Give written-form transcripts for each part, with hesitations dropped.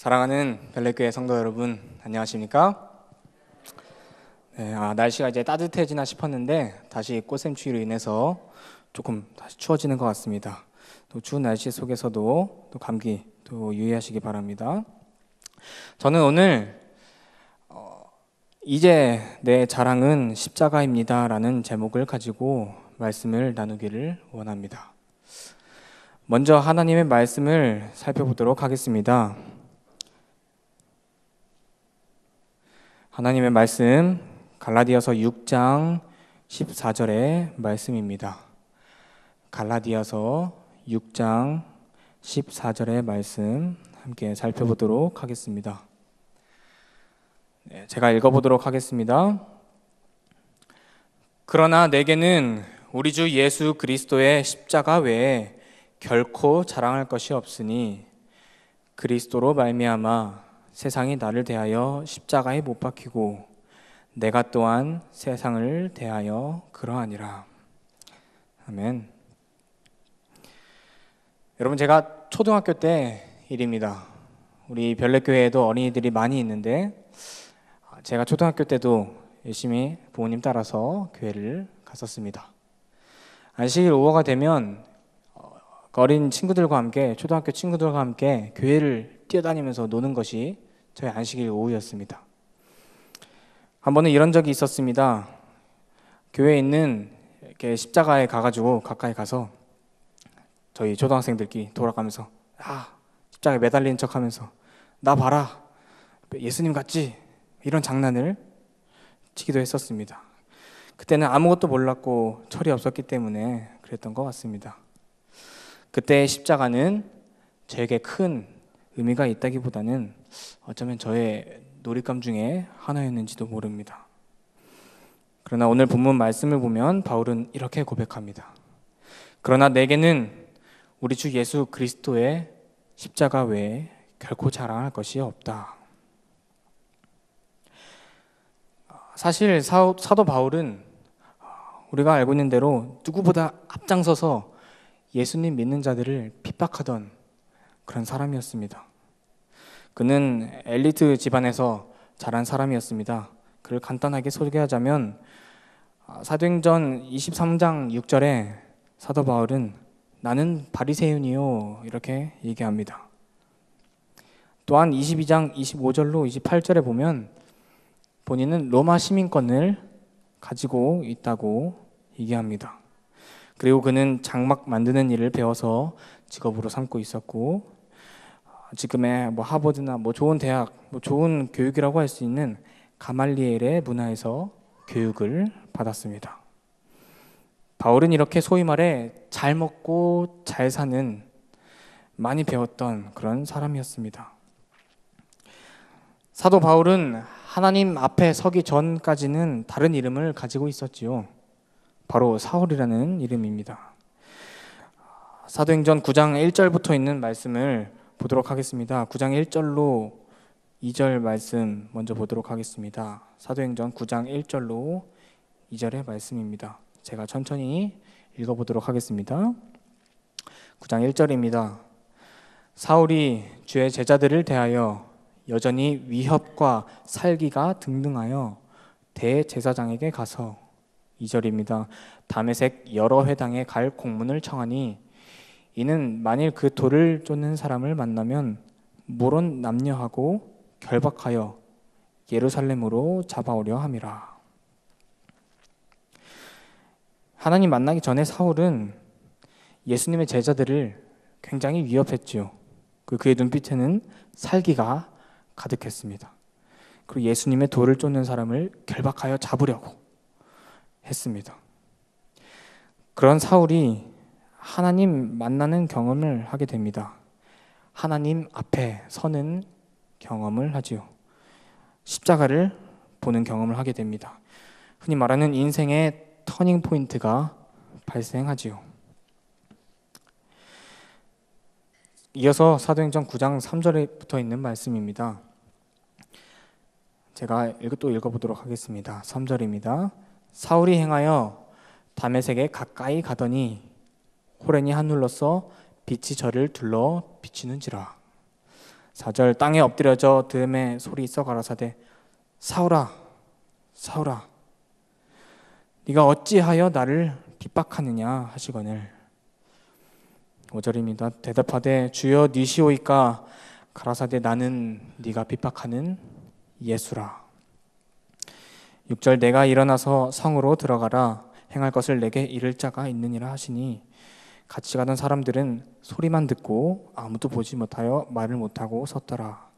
사랑하는 별내교회 성도 여러분, 안녕하십니까? 네, 날씨가 이제 따뜻해지나 싶었는데 다시 꽃샘추위로 인해서 조금 다시 추워지는 것 같습니다. 또 추운 날씨 속에서도 또 감기 또 유의하시기 바랍니다. 저는 오늘 이제 내 자랑은 십자가입니다 라는 제목을 가지고 말씀을 나누기를 원합니다. 먼저 하나님의 말씀을 살펴보도록 하겠습니다. 하나님의 말씀 갈라디아서 6장 14절의 말씀입니다. 갈라디아서 6장 14절의 말씀 함께 살펴보도록 하겠습니다. 제가 읽어보도록 하겠습니다. 그러나 내게는 우리 주 예수 그리스도의 십자가 외에 결코 자랑할 것이 없으니 그리스도로 말미암아 세상이 나를 대하여 십자가에 못 박히고 내가 또한 세상을 대하여 그러하니라. 아멘. 여러분, 제가 초등학교 때 일입니다. 우리 별내교회에도 어린이들이 많이 있는데 제가 초등학교 때도 열심히 부모님 따라서 교회를 갔었습니다. 안식일 오후가 되면 어린 친구들과 함께, 초등학교 친구들과 함께 교회를 뛰어다니면서 노는 것이 저희 안식일 오후였습니다. 한 번은 이런 적이 있었습니다. 교회에 있는 이렇게 십자가에 가가지고 가까이 가서 저희 초등학생들끼리 돌아가면서 십자가에 매달리는 척하면서 나 봐라, 예수님 같지? 이런 장난을 치기도 했었습니다. 그때는 아무것도 몰랐고 철이 없었기 때문에 그랬던 것 같습니다. 그때의 십자가는 저에게 큰 의미가 있다기보다는 어쩌면 저의 놀잇감 중에 하나였는지도 모릅니다. 그러나 오늘 본문 말씀을 보면 바울은 이렇게 고백합니다. 그러나 내게는 우리 주 예수 그리스도의 십자가 외에 결코 자랑할 것이 없다. 사실 사도 바울은 우리가 알고 있는 대로 누구보다 앞장서서 예수님 믿는 자들을 핍박하던 그런 사람이었습니다. 그는 엘리트 집안에서 자란 사람이었습니다. 그를 간단하게 소개하자면 사도행전 23장 6절에 사도 바울은 나는 바리새인이요 이렇게 얘기합니다. 또한 22장 25절로 28절에 보면 본인은 로마 시민권을 가지고 있다고 얘기합니다. 그리고 그는 장막 만드는 일을 배워서 직업으로 삼고 있었고 지금의 하버드나 좋은 대학, 좋은 교육이라고 할 수 있는 가말리엘의 문화에서 교육을 받았습니다. 바울은 이렇게 소위 말해 잘 먹고 잘 사는, 많이 배웠던 그런 사람이었습니다. 사도 바울은 하나님 앞에 서기 전까지는 다른 이름을 가지고 있었지요. 바로 사울이라는 이름입니다. 사도행전 9장 1절부터 있는 말씀을 보도록 하겠습니다. 9장 1절로 2절 말씀 먼저 보도록 하겠습니다. 사도행전 9장 1절로 2절의 말씀입니다. 제가 천천히 읽어보도록 하겠습니다. 9장 1절입니다. 사울이 주의 제자들을 대하여 여전히 위협과 살기가 등등하여 대제사장에게 가서 2절입니다. 다메섹 여러 회당에 갈 공문을 청하니 이는 만일 그 돌을 쫓는 사람을 만나면 모론 남녀하고 결박하여 예루살렘으로 잡아오려 함이라. 하나님 만나기 전에 사울은 예수님의 제자들을 굉장히 위협했지요. 그의 눈빛에는 살기가 가득했습니다. 그리고 예수님의 돌을 쫓는 사람을 결박하여 잡으려고 했습니다. 그런 사울이 하나님 만나는 경험을 하게 됩니다. 하나님 앞에 서는 경험을 하지요. 십자가를 보는 경험을 하게 됩니다. 흔히 말하는 인생의 터닝 포인트가 발생하지요. 이어서 사도행전 9장 3절에 붙어 있는 말씀입니다. 제가 또 읽어보도록 하겠습니다. 3절입니다. 사울이 행하여 다메섹에 가까이 가더니 호련히 하늘로서 빛이 저를 둘러 비치는지라. 4절 땅에 엎드려져 들음에 소리 있어 가라사대 사울아 사울아 네가 어찌하여 나를 핍박하느냐 하시거늘. 5절입니다. 대답하되 주여 니시오이까 가라사대 나는 네가 핍박하는 예수라. 6절 내가 일어나서 성으로 들어가라 행할 것을 내게 이를 자가 있느니라 하시니 같이 가던 사람들은 소리만 듣고 아무도 보지 못하여 말을 못하고 섰더라.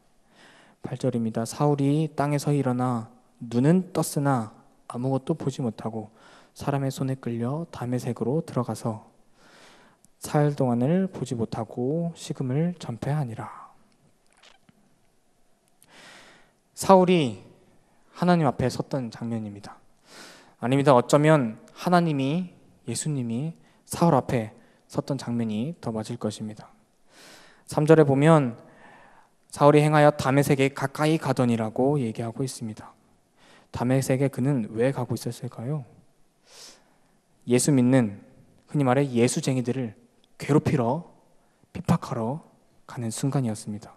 8절입니다. 사울이 땅에서 일어나 눈은 떴으나 아무것도 보지 못하고 사람의 손에 끌려 다메섹으로 들어가서 사흘 동안을 보지 못하고 식음을 전폐하니라. 사울이 하나님 앞에 섰던 장면입니다. 아닙니다. 어쩌면 하나님이 예수님이 사울 앞에 섰던 장면이 더 맞을 것입니다. 3절에 보면 사울이 행하여 다메섹에 가까이 가더니라고 얘기하고 있습니다. 다메섹에 그는 왜 가고 있었을까요? 예수 믿는, 흔히 말해 예수쟁이들을 괴롭히러 핍박하러 가는 순간이었습니다.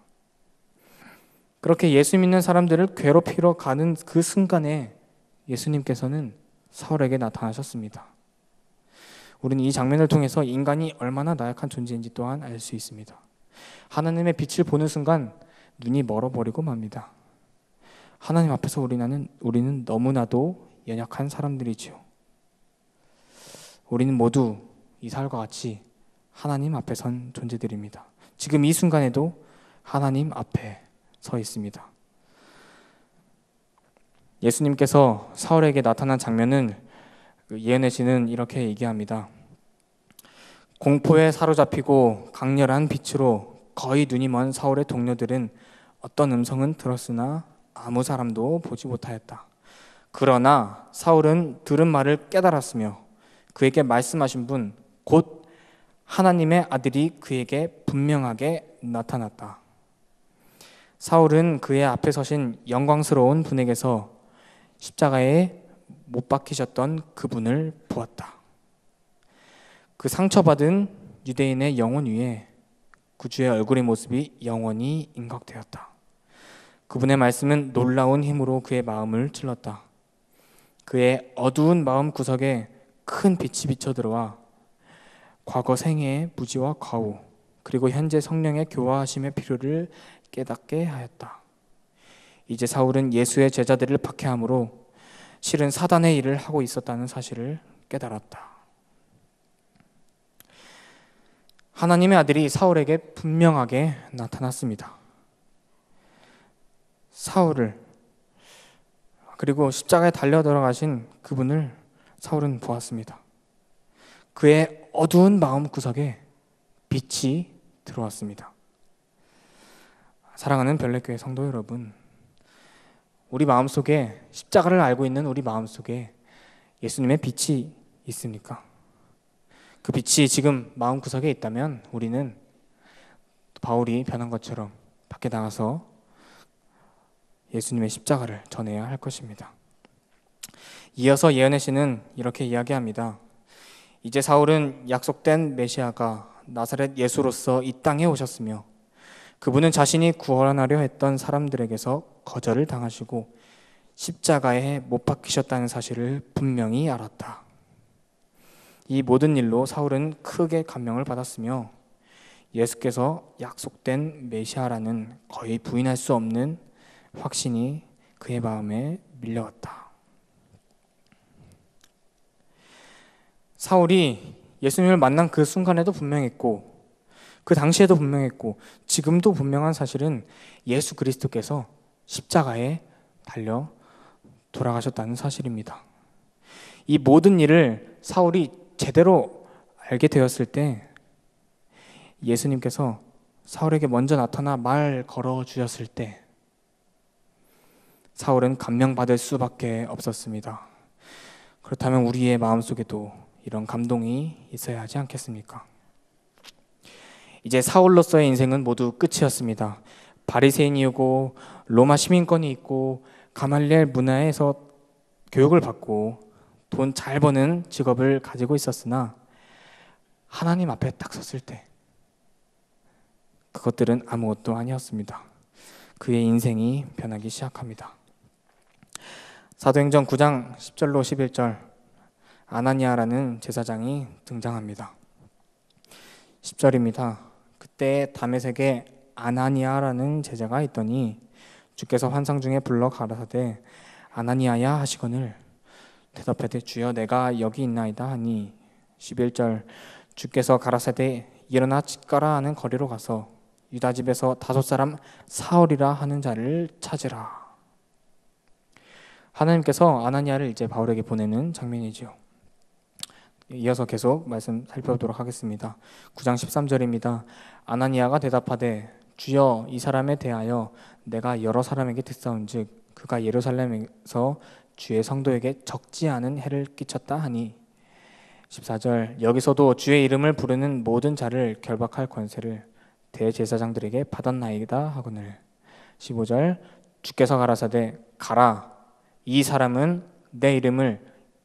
그렇게 예수 믿는 사람들을 괴롭히러 가는 그 순간에 예수님께서는 사울에게 나타나셨습니다. 우리는 이 장면을 통해서 인간이 얼마나 나약한 존재인지 또한 알 수 있습니다. 하나님의 빛을 보는 순간 눈이 멀어버리고 맙니다. 하나님 앞에서 우리는 너무나도 연약한 사람들이지요. 우리는 모두 이 사울과 같이 하나님 앞에 선 존재들입니다. 지금 이 순간에도 하나님 앞에 서 있습니다. 예수님께서 사울에게 나타난 장면은 예언의 시는 이렇게 얘기합니다. 공포에 사로잡히고 강렬한 빛으로 거의 눈이 먼 사울의 동료들은 어떤 음성은 들었으나 아무 사람도 보지 못하였다. 그러나 사울은 들은 말을 깨달았으며 그에게 말씀하신 분 곧 하나님의 아들이 그에게 분명하게 나타났다. 사울은 그의 앞에 서신 영광스러운 분에게서 십자가에 못 박히셨던 그분을 보았다. 그 상처받은 유대인의 영혼 위에 구주의 얼굴의 모습이 영원히 인각되었다. 그분의 말씀은 놀라운 힘으로 그의 마음을 찔렀다. 그의 어두운 마음 구석에 큰 빛이 비쳐들어와 과거 생애의 무지와 과오 그리고 현재 성령의 교화하심의 필요를 깨닫게 하였다. 이제 사울은 예수의 제자들을 박해함으로 실은 사단의 일을 하고 있었다는 사실을 깨달았다. 하나님의 아들이 사울에게 분명하게 나타났습니다. 사울을 그리고 십자가에 달려 들어가신 그분을 사울은 보았습니다. 그의 어두운 마음 구석에 빛이 들어왔습니다. 사랑하는 별내교회 성도 여러분, 우리 마음속에 십자가를 알고 있는 우리 마음속에 예수님의 빛이 있습니까? 그 빛이 지금 마음구석에 있다면 우리는 바울이 변한 것처럼 밖에 나가서 예수님의 십자가를 전해야 할 것입니다. 이어서 예언의 시는 이렇게 이야기합니다. 이제 사울은 약속된 메시아가 나사렛 예수로서 이 땅에 오셨으며 그분은 자신이 구원하려 했던 사람들에게서 거절을 당하시고 십자가에 못 박히셨다는 사실을 분명히 알았다. 이 모든 일로 사울은 크게 감명을 받았으며 예수께서 약속된 메시아라는 거의 부인할 수 없는 확신이 그의 마음에 밀려왔다. 사울이 예수님을 만난 그 순간에도 분명했고 그 당시에도 분명했고 지금도 분명한 사실은 예수 그리스도께서 십자가에 달려 돌아가셨다는 사실입니다. 이 모든 일을 사울이 제대로 알게 되었을 때 예수님께서 사울에게 먼저 나타나 말 걸어 주셨을 때 사울은 감명받을 수밖에 없었습니다. 그렇다면 우리의 마음속에도 이런 감동이 있어야 하지 않겠습니까? 이제 사울로서의 인생은 모두 끝이었습니다. 바리새인이고 로마 시민권이 있고 가말리엘 문화에서 교육을 받고 돈 잘 버는 직업을 가지고 있었으나 하나님 앞에 딱 섰을 때 그것들은 아무것도 아니었습니다. 그의 인생이 변하기 시작합니다. 사도행전 9장 10절로 11절, 아나니아라는 제사장이 등장합니다. 10절입니다. 그때 다메섹에 아나니아라는 제자가 있더니 주께서 환상 중에 불러 가라사대 아나니아야 하시거늘 대답하되 주여 내가 여기 있나이다 하니 11절, 주께서 가라사대 일어나 집가라 하는 거리로 가서 유다 집에서 5사람 사울이라 하는 자를 찾으라. 하나님께서 아나니아를 이제 바울에게 보내는 장면이지요. 이어서 계속 말씀 살펴보도록 하겠습니다. 9장 13절입니다. 아나니아가 대답하되 주여 이 사람에 대하여 내가 여러 사람에게 듣사온즉 그가 예루살렘에서 주의 성도에게 적지 않은 해를 끼쳤다 하니 14절, 여기서도 주의 이름을 부르는 모든 자를 결박할 권세를 대제사장들에게 받았나이다 하거늘 15절, 주께서 가라사대 가라, 이 사람은 내 이름을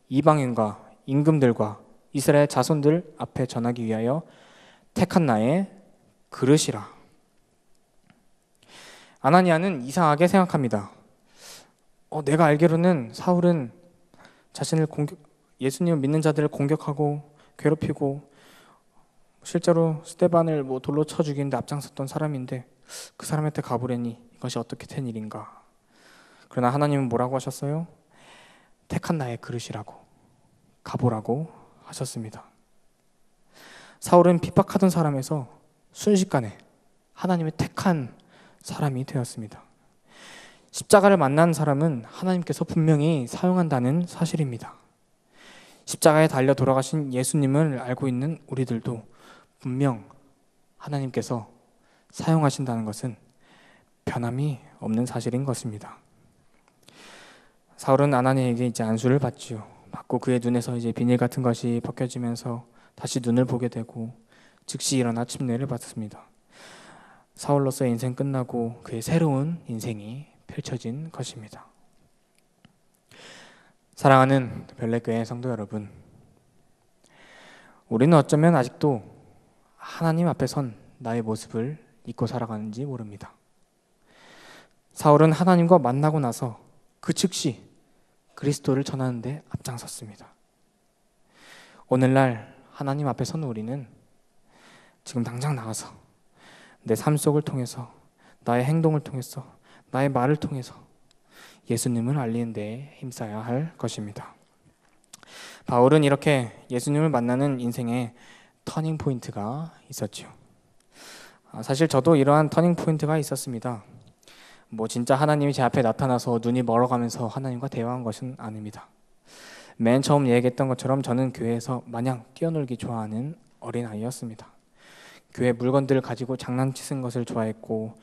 이방인과 임금들과 이스라엘 자손들 앞에 전하기 위하여 택한 나의 그릇이라. 아나니아는 이상하게 생각합니다. 내가 알기로는 사울은 예수님을 믿는 자들을 공격하고 괴롭히고 실제로 스데반을 돌로 쳐 죽이는데 앞장섰던 사람인데 그 사람한테 가보려니 이것이 어떻게 된 일인가. 그러나 하나님은 뭐라고 하셨어요? 택한 나의 그릇이라고, 가보라고 하셨습니다. 사울은 핍박하던 사람에서 순식간에 하나님의 택한 사람이 되었습니다. 십자가를 만난 사람은 하나님께서 분명히 사용한다는 사실입니다. 십자가에 달려 돌아가신 예수님을 알고 있는 우리들도 분명 하나님께서 사용하신다는 것은 변함이 없는 사실인 것입니다. 사울은 아나니아에게 이제 안수를 받지요. 받고 그의 눈에서 이제 비닐 같은 것이 벗겨지면서 다시 눈을 보게 되고 즉시 일어나 침례를 받습니다. 사울로서의 인생 끝나고 그의 새로운 인생이 펼쳐진 것입니다. 사랑하는 별내교회 성도 여러분, 우리는 어쩌면 아직도 하나님 앞에 선 나의 모습을 잊고 살아가는지 모릅니다. 사울은 하나님과 만나고 나서 그 즉시 그리스도를 전하는 데 앞장섰습니다. 오늘날 하나님 앞에 선 우리는 지금 당장 나가서 내 삶 속을 통해서, 나의 행동을 통해서, 나의 말을 통해서 예수님을 알리는 데 힘써야 할 것입니다. 바울은 이렇게 예수님을 만나는 인생에 터닝 포인트가 있었죠. 사실 저도 이러한 터닝 포인트가 있었습니다. 진짜 하나님이 제 앞에 나타나서 눈이 멀어가면서 하나님과 대화한 것은 아닙니다. 맨 처음 얘기했던 것처럼 저는 교회에서 마냥 뛰어놀기 좋아하는 어린아이였습니다. 교회 물건들을 가지고 장난치는 것을 좋아했고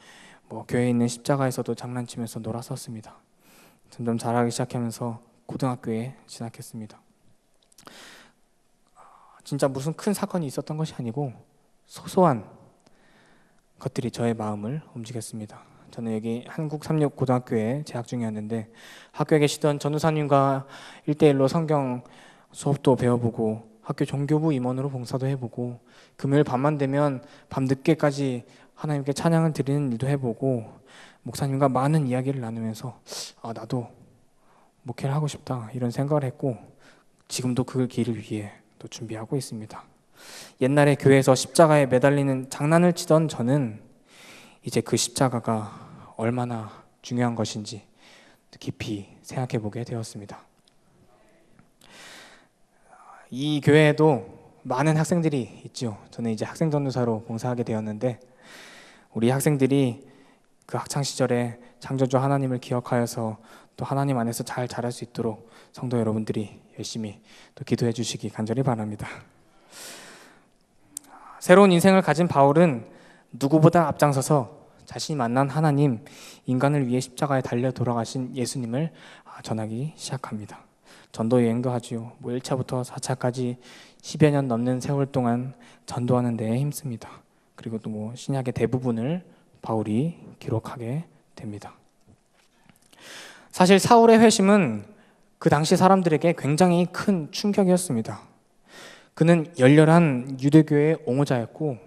교회에 있는 십자가에서도 장난치면서 놀았었습니다. 점점 자라기 시작하면서 고등학교에 진학했습니다. 진짜 무슨 큰 사건이 있었던 것이 아니고 소소한 것들이 저의 마음을 움직였습니다. 저는 여기 한국삼육고등학교에 재학 중이었는데 학교에 계시던 전우사님과 1대1로 성경 수업도 배워보고 학교 종교부 임원으로 봉사도 해보고 금요일 밤만 되면 밤늦게까지 하나님께 찬양을 드리는 일도 해보고 목사님과 많은 이야기를 나누면서 나도 목회를 하고 싶다 이런 생각을 했고 지금도 그 길을 위해 또 준비하고 있습니다. 옛날에 교회에서 십자가에 매달리는 장난을 치던 저는 이제 그 십자가가 얼마나 중요한 것인지 깊이 생각해 보게 되었습니다. 이 교회에도 많은 학생들이 있죠. 저는 이제 학생 전도사로 봉사하게 되었는데 우리 학생들이 그 학창 시절에 창조주 하나님을 기억하여서 또 하나님 안에서 잘 자랄 수 있도록 성도 여러분들이 열심히 또 기도해 주시기 간절히 바랍니다. 새로운 인생을 가진 바울은 누구보다 앞장서서 자신이 만난 하나님, 인간을 위해 십자가에 달려 돌아가신 예수님을 전하기 시작합니다. 전도 여행도 하지요. 1차부터 4차까지 10여 년 넘는 세월 동안 전도하는 데 힘씁니다. 그리고 또 신약의 대부분을 바울이 기록하게 됩니다. 사실 사울의 회심은 그 당시 사람들에게 굉장히 큰 충격이었습니다. 그는 열렬한 유대교의 옹호자였고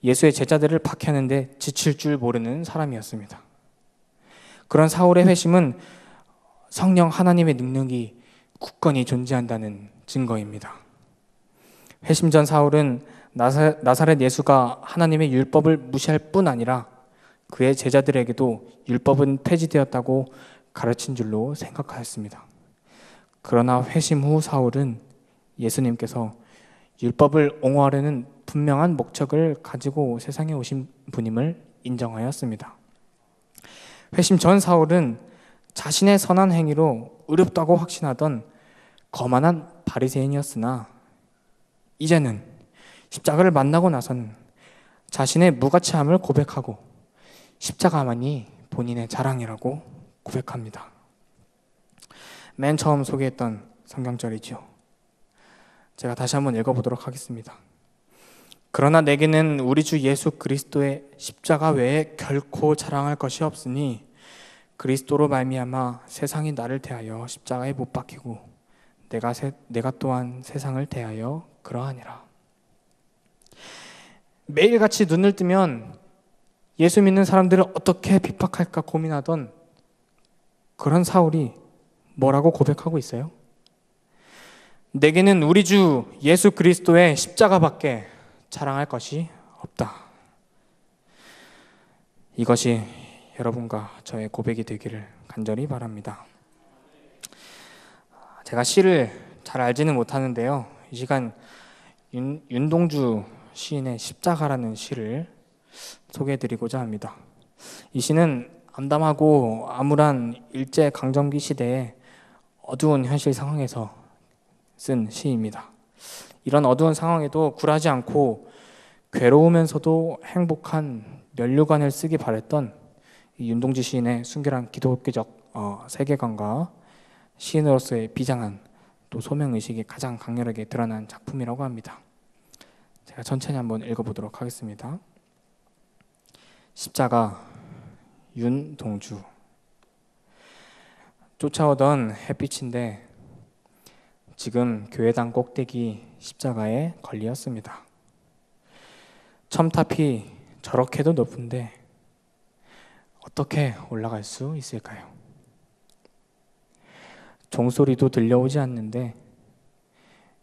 예수의 제자들을 박해하는데 지칠 줄 모르는 사람이었습니다. 그런 사울의 회심은 성령 하나님의 능력이 굳건히 존재한다는 증거입니다. 회심 전 사울은 나사렛 예수가 하나님의 율법을 무시할 뿐 아니라 그의 제자들에게도 율법은 폐지되었다고 가르친 줄로 생각하였습니다. 그러나 회심 후 사울은 예수님께서 율법을 옹호하려는 분명한 목적을 가지고 세상에 오신 분임을 인정하였습니다. 회심 전 사울은 자신의 선한 행위로 의롭다고 확신하던 거만한 바리새인이었으나 이제는 십자가를 만나고 나선 자신의 무가치함을 고백하고 십자가만이 본인의 자랑이라고 고백합니다. 맨 처음 소개했던 성경절이죠. 제가 다시 한번 읽어보도록 하겠습니다. 그러나 내게는 우리 주 예수 그리스도의 십자가 외에 결코 자랑할 것이 없으니 그리스도로 말미암아 세상이 나를 대하여 십자가에 못 박히고 내가 또한 세상을 대하여 그러하니라. 매일같이 눈을 뜨면 예수 믿는 사람들을 어떻게 비박할까 고민하던 그런 사울이 뭐라고 고백하고 있어요? 내게는 우리 주 예수 그리스도의 십자가밖에 자랑할 것이 없다. 이것이 여러분과 저의 고백이 되기를 간절히 바랍니다. 제가 시를 잘 알지는 못하는데요. 이 시간 윤동주 시인의 십자가라는 시를 소개해드리고자 합니다. 이 시는 암담하고 암울한 일제강점기 시대의 어두운 현실 상황에서 쓴 시입니다. 이런 어두운 상황에도 굴하지 않고 괴로우면서도 행복한 면류관을 쓰기 바랬던 이 윤동주 시인의 순결한 기독교적 세계관과 시인으로서의 비장한 또 소명의식이 가장 강렬하게 드러난 작품이라고 합니다. 제가 천천히 한번 읽어보도록 하겠습니다. 십자가, 윤동주. 쫓아오던 햇빛인데 지금 교회당 꼭대기 십자가에 걸리었습니다. 첨탑이 저렇게도 높은데 어떻게 올라갈 수 있을까요? 종소리도 들려오지 않는데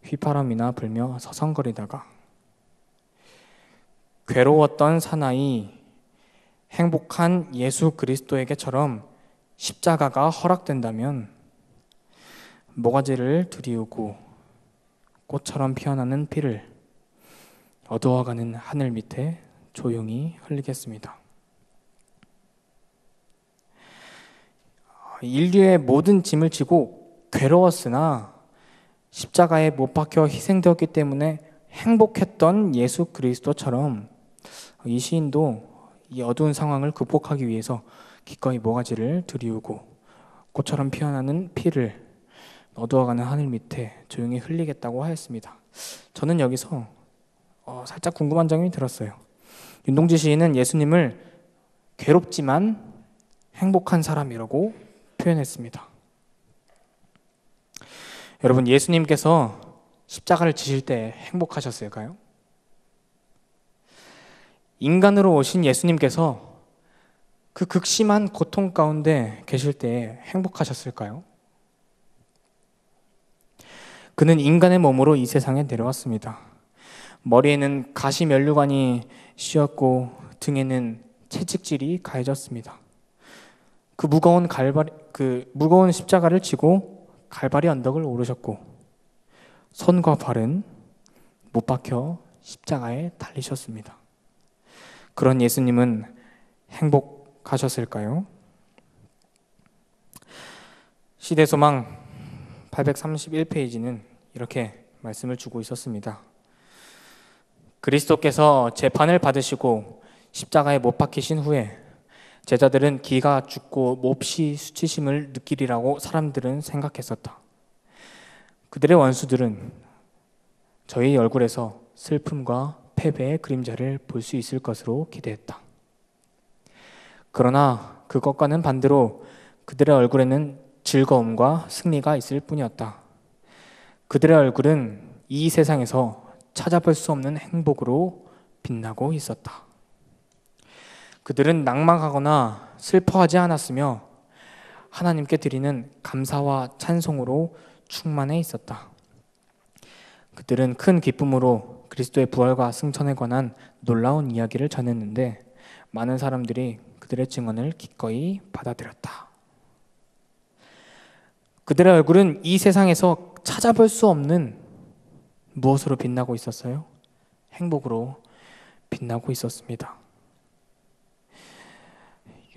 휘파람이나 불며 서성거리다가 괴로웠던 사나이 행복한 예수 그리스도에게처럼 십자가가 허락된다면 모가지를 들이우고 꽃처럼 피어나는 피를 어두워가는 하늘 밑에 조용히 흘리겠습니다. 인류의 모든 짐을 지고 괴로웠으나 십자가에 못 박혀 희생되었기 때문에 행복했던 예수 그리스도처럼 이 시인도 이 어두운 상황을 극복하기 위해서 기꺼이 모가지를 들이우고 꽃처럼 피어나는 피를 어두워가는 하늘 밑에 조용히 흘리겠다고 하였습니다. 저는 여기서 살짝 궁금한 점이 들었어요. 윤동주 시인은 예수님을 괴롭지만 행복한 사람이라고 표현했습니다. 여러분, 예수님께서 십자가를 지실 때 행복하셨을까요? 인간으로 오신 예수님께서 그 극심한 고통 가운데 계실 때 행복하셨을까요? 그는 인간의 몸으로 이 세상에 내려왔습니다. 머리에는 가시 면류관이 씌었고 등에는 채찍질이 가해졌습니다. 그 무거운 십자가를 지고 갈바리 언덕을 오르셨고 손과 발은 못 박혀 십자가에 달리셨습니다. 그런 예수님은 행복하셨을까요? 시대소망 831페이지는 이렇게 말씀을 주고 있었습니다. 그리스도께서 재판을 받으시고 십자가에 못 박히신 후에 제자들은 기가 죽고 몹시 수치심을 느끼리라고 사람들은 생각했었다. 그들의 원수들은 저희 얼굴에서 슬픔과 패배의 그림자를 볼 수 있을 것으로 기대했다. 그러나 그것과는 반대로 그들의 얼굴에는 즐거움과 승리가 있을 뿐이었다. 그들의 얼굴은 이 세상에서 찾아볼 수 없는 행복으로 빛나고 있었다. 그들은 낙망하거나 슬퍼하지 않았으며 하나님께 드리는 감사와 찬송으로 충만해 있었다. 그들은 큰 기쁨으로 그리스도의 부활과 승천에 관한 놀라운 이야기를 전했는데 많은 사람들이 그들의 증언을 기꺼이 받아들였다. 그들의 얼굴은 이 세상에서 찾아볼 수 없는 무엇으로 빛나고 있었어요? 행복으로 빛나고 있었습니다.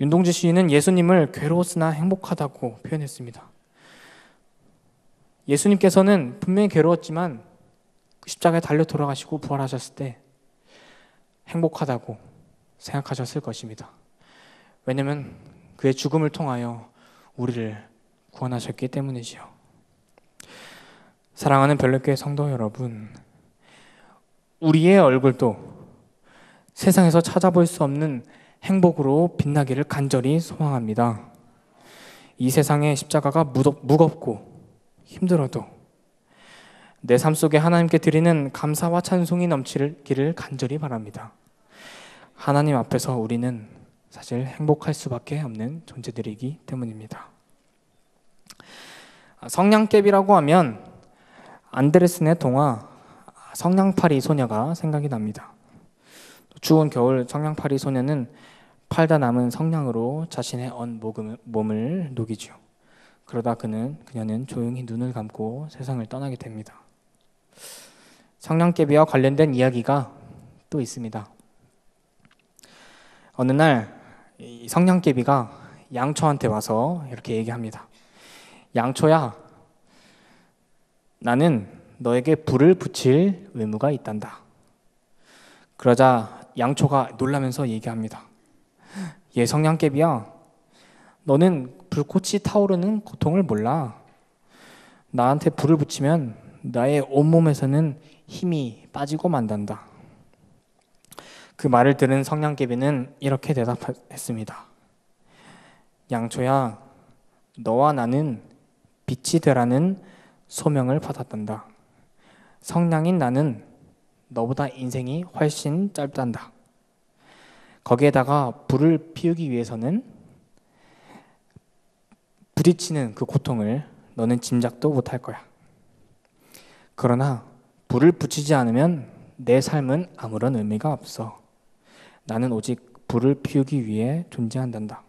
윤동주 시인은 예수님을 괴로웠으나 행복하다고 표현했습니다. 예수님께서는 분명히 괴로웠지만 십자가에 달려 돌아가시고 부활하셨을 때 행복하다고 생각하셨을 것입니다. 왜냐하면 그의 죽음을 통하여 우리를 구원하셨기 때문이지요. 사랑하는 별내교회 성도 여러분, 우리의 얼굴도 세상에서 찾아볼 수 없는 행복으로 빛나기를 간절히 소망합니다. 이 세상의 십자가가 무겁고 힘들어도 내 삶 속에 하나님께 드리는 감사와 찬송이 넘치기를 간절히 바랍니다. 하나님 앞에서 우리는 사실 행복할 수밖에 없는 존재들이기 때문입니다. 성냥개비라고 하면 안데르센의 동화 성냥팔이 소녀가 생각이 납니다. 추운 겨울 성냥팔이 소녀는 팔다 남은 성냥으로 자신의 몸을 녹이죠. 그러다 그녀는 조용히 눈을 감고 세상을 떠나게 됩니다. 성냥개비와 관련된 이야기가 또 있습니다. 어느 날 이 성냥개비가 양초한테 와서 이렇게 얘기합니다. 양초야, 나는 너에게 불을 붙일 의무가 있단다. 그러자 양초가 놀라면서 얘기합니다. 예, 성냥개비야, 너는 불꽃이 타오르는 고통을 몰라. 나한테 불을 붙이면 나의 온몸에서는 힘이 빠지고 만단다. 그 말을 들은 성냥개비는 이렇게 대답했습니다. 양초야, 너와 나는 빛이 되라는 소명을 받았단다. 성냥인 나는 너보다 인생이 훨씬 짧단다. 거기에다가 불을 피우기 위해서는 부딪히는 그 고통을 너는 짐작도 못할 거야. 그러나 불을 붙이지 않으면 내 삶은 아무런 의미가 없어. 나는 오직 불을 피우기 위해 존재한단다.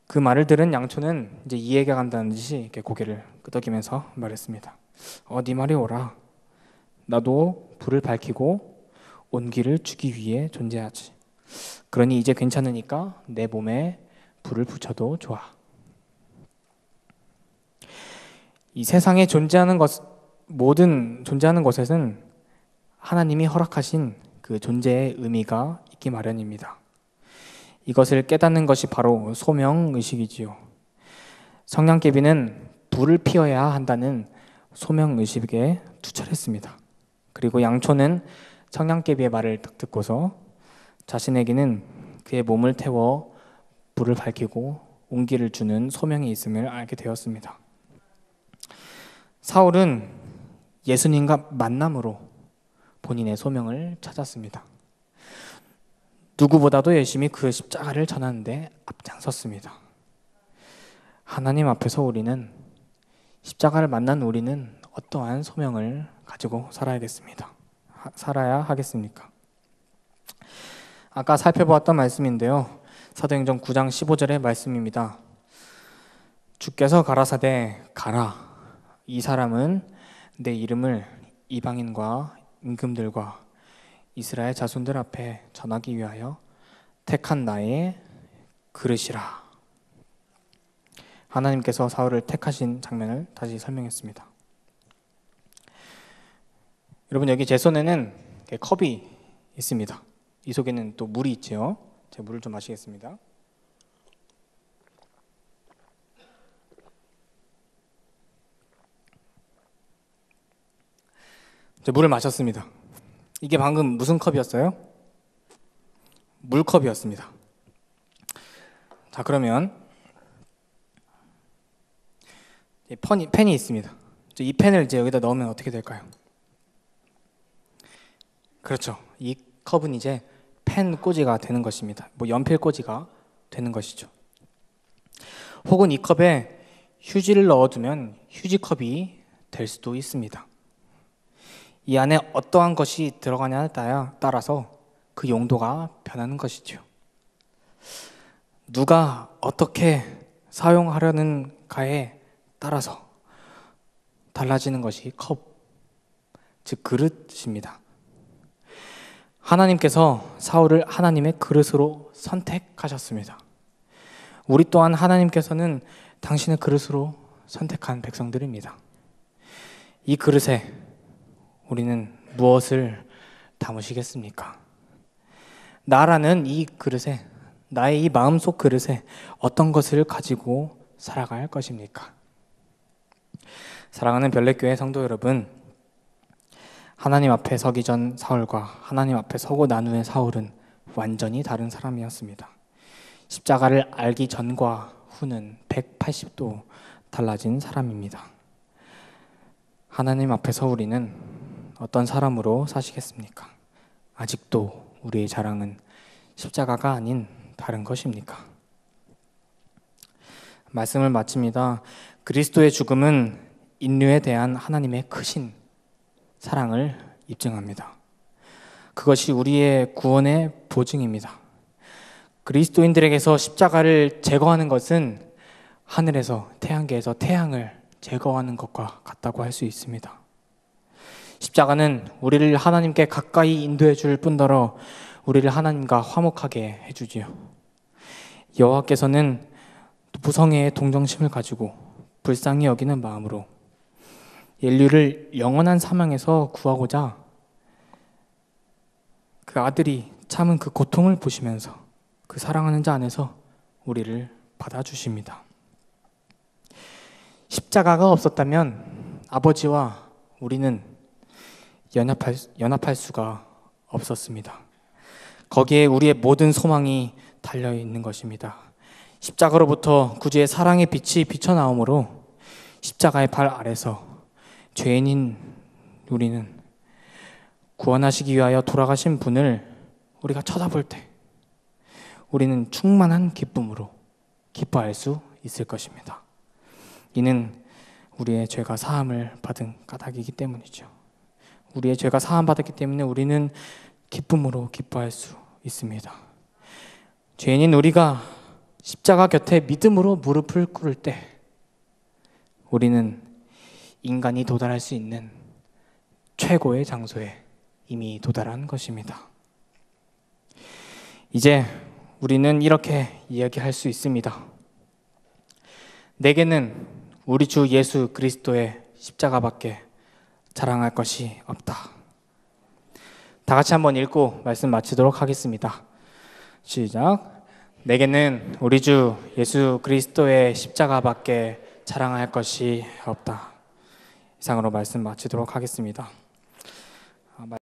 그 말을 들은 양초는 이제 이해가 간다는 듯이 이렇게 고개를 끄덕이면서 말했습니다. 네 말이 옳아. 나도 불을 밝히고 온기를 주기 위해 존재하지. 그러니 이제 괜찮으니까 내 몸에 불을 붙여도 좋아. 이 세상에 모든 존재하는 것에는 하나님이 허락하신 그 존재의 의미가 있기 마련입니다. 이것을 깨닫는 것이 바로 소명의식이지요. 성냥개비는 불을 피워야 한다는 소명의식에 투철했습니다. 그리고 양초는 성냥개비의 말을 딱 듣고서 자신에게는 그의 몸을 태워 불을 밝히고 온기를 주는 소명이 있음을 알게 되었습니다. 사울은 예수님과 만남으로 본인의 소명을 찾았습니다. 누구보다도 열심히 그 십자가를 전하는데 앞장섰습니다. 하나님 앞에서 십자가를 만난 우리는 어떠한 소명을 가지고 살아야 하겠습니까? 아까 살펴보았던 말씀인데요. 사도행전 9장 15절의 말씀입니다. 주께서 가라사대 가라. 이 사람은 내 이름을 이방인과 임금들과 이스라엘 자손들 앞에 전하기 위하여 택한 나의 그릇이라. 하나님께서 사울을 택하신 장면을 다시 설명했습니다. 여러분, 여기 제 손에는 컵이 있습니다. 이 속에는 또 물이 있죠. 제가 물을 좀 마시겠습니다. 제가 물을 마셨습니다. 이게 방금 무슨 컵이었어요? 물컵이었습니다. 자, 그러면 펜이 있습니다. 이 펜을 이제 여기다 넣으면 어떻게 될까요? 그렇죠. 이 컵은 이제 펜 꽂이가 되는 것입니다. 연필 꽂이가 되는 것이죠. 혹은 이 컵에 휴지를 넣어두면 휴지컵이 될 수도 있습니다. 이 안에 어떠한 것이 들어가냐에 따라서 그 용도가 변하는 것이죠. 누가 어떻게 사용하려는가에 따라서 달라지는 것이 컵, 즉 그릇입니다. 하나님께서 사울을 하나님의 그릇으로 선택하셨습니다. 우리 또한 하나님께서는 당신의 그릇으로 선택한 백성들입니다. 이 그릇에 우리는 무엇을 담으시겠습니까? 나라는 이 그릇에, 나의 이 마음속 그릇에 어떤 것을 가지고 살아갈 것입니까? 사랑하는 별내교회 성도 여러분, 하나님 앞에 서기 전 사울과 하나님 앞에 서고 난 후의 사울은 완전히 다른 사람이었습니다. 십자가를 알기 전과 후는 180도 달라진 사람입니다. 하나님 앞에서 우리는 어떤 사람으로 사시겠습니까? 아직도 우리의 자랑은 십자가가 아닌 다른 것입니까? 말씀을 마칩니다. 그리스도의 죽음은 인류에 대한 하나님의 크신 사랑을 입증합니다. 그것이 우리의 구원의 보증입니다. 그리스도인들에게서 십자가를 제거하는 것은 하늘에서 태양계에서 태양을 제거하는 것과 같다고 할 수 있습니다. 십자가는 우리를 하나님께 가까이 인도해 줄 뿐더러 우리를 하나님과 화목하게 해주지요. 여호와께서는 부성애의 동정심을 가지고 불쌍히 여기는 마음으로 인류를 영원한 사망에서 구하고자 그 아들이 참은 그 고통을 보시면서 그 사랑하는 자 안에서 우리를 받아주십니다. 십자가가 없었다면 아버지와 우리는 연합할 수가 없었습니다. 거기에 우리의 모든 소망이 달려있는 것입니다. 십자가로부터 구주의 사랑의 빛이 비쳐나오므로 십자가의 발 아래서 죄인인 우리는 구원하시기 위하여 돌아가신 분을 우리가 쳐다볼 때 우리는 충만한 기쁨으로 기뻐할 수 있을 것입니다. 이는 우리의 죄가 사함을 받은 까닭이기 때문이죠. 우리의 죄가 사함 받았기 때문에 우리는 기쁨으로 기뻐할 수 있습니다. 죄인인 우리가 십자가 곁에 믿음으로 무릎을 꿇을 때 우리는 인간이 도달할 수 있는 최고의 장소에 이미 도달한 것입니다. 이제 우리는 이렇게 이야기할 수 있습니다. 내게는 우리 주 예수 그리스도의 십자가밖에 자랑할 것이 없다. 다 같이 한번 읽고 말씀 마치도록 하겠습니다. 시작. 내게는 우리 주 예수 그리스도의 십자가밖에 자랑할 것이 없다. 이상으로 말씀 마치도록 하겠습니다.